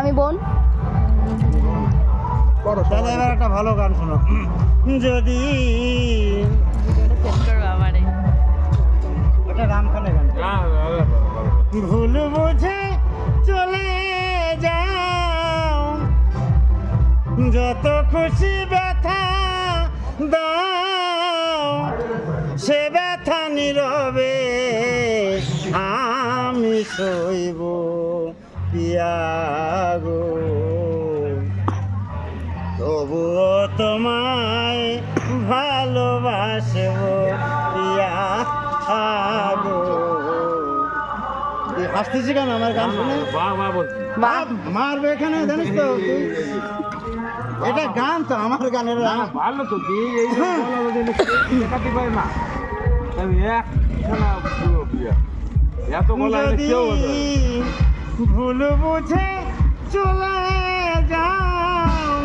আমি বোন। তাহলে এবার একটা ভালো গান শোনো। যদি ওটা রাম খানের গান। ভুল বুঝে চলে যাও, যত খুশি ব্যথা দাও, সে ব্যথা নীরবে আমি সইব পিয়াগো, তবুও তোমায় ভালোবাসব পিয়াগো। হাসতেছি কেন আমার গান শুনে? মারবে এখানে জানিস তো তুই? এটা গান তো, আমার গানের ভালো তো দেখাতে পারে না এত যদি ভুল বুঝে চলে যাও,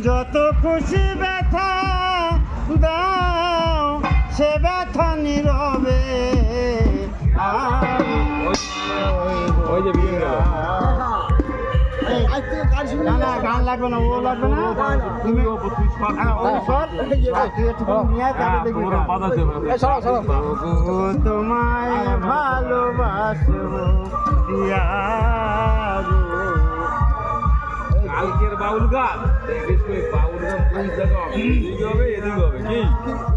যত খুশি ব্যথা দাও, সে ব্যথা নীরবে ওই যে বিয়ে গেল। না না গান লাগবে না, ও লাগবে না, তুমি তুই একটু নিয়ে আয়, তাহলে দেখবি গান। তোমায় ভালোবাসবো পিয়াগো। কালকের বাউল গান বিশেষ করে বাউল গান কোন জায়গা হবে, এদিকে হবে এদিকে হবে কি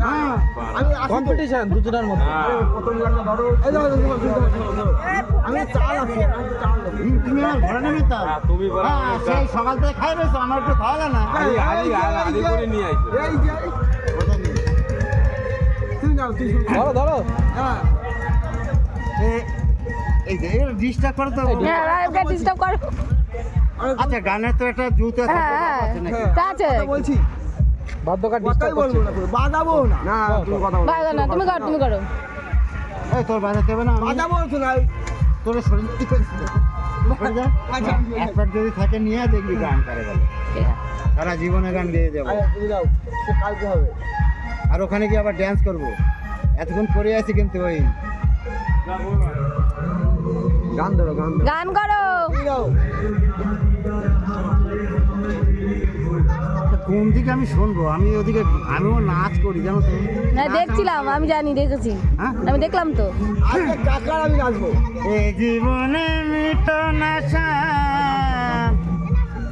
হ্যাঁ আমি কম্পিটিশন দুজনের মধ্যে প্রথম গানটা ধরো এই ধরো আমি চাল আছি তুমি আমার ঘরে নেবে তা তুমি বলো হ্যাঁ সেই সকাল থেকে খাই রয়েছো, আমার একটু খাওয়ালে না। আদি করে নিয়ে আইছো এই যে তুই না তুই ধরো ধরো হ্যাঁ এই যে ডিস্টার্ব করে তো। হ্যাঁ লাইভটা ডিস্টার্ব করো। আচ্ছা গানের তো একটা জুতো হ্যাঁ তা আছে বলছি বাদ্যকার কথাই বলবো না বাজাবো না না তুমি কথা বলো বাজা না, তুমি করো তুমি করো। এই তোর বাজাতে হবে না, বাজাবো না তোর শরীর কি করেছিল একবার যদি থাকে নিয়ে দেখবি গান করে বলে ঠিক আছে। সারা জীবনে গান গেয়ে যাবো। তুমি যাও সে কালকে হবে আর ওখানে গিয়ে আবার ড্যান্স করবো, এতক্ষণ করে আছি কিন্তু ওই গান ধরো গান গান করো। তুমি যাও কোন দিকে আমি শুনবো, আমি ওদিকে আমিও নাচ করি জানো তো। না দেখছিলাম, আমি জানি, দেখেছি, হ্যাঁ? আমি দেখলাম তো। আজকে কাকার আমি নাচবো এ জীবনে মিট নাশা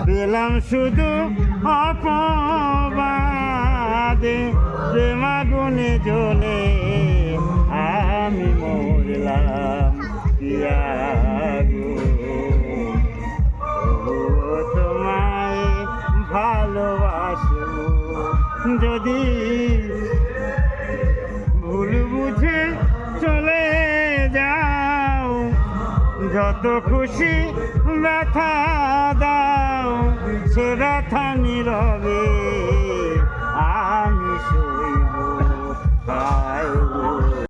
পেলাম শুধু অপবাদে, প্রেমাগুনে জ্বলে আমি মরলাম পিয়াগো, তবুও তোমায় ভালোবাসবো যদি ভুল বুঝে চলে যাও, যত খুশি ব্যথা দাও, সে ব্যথা নীরবে আমি সইব।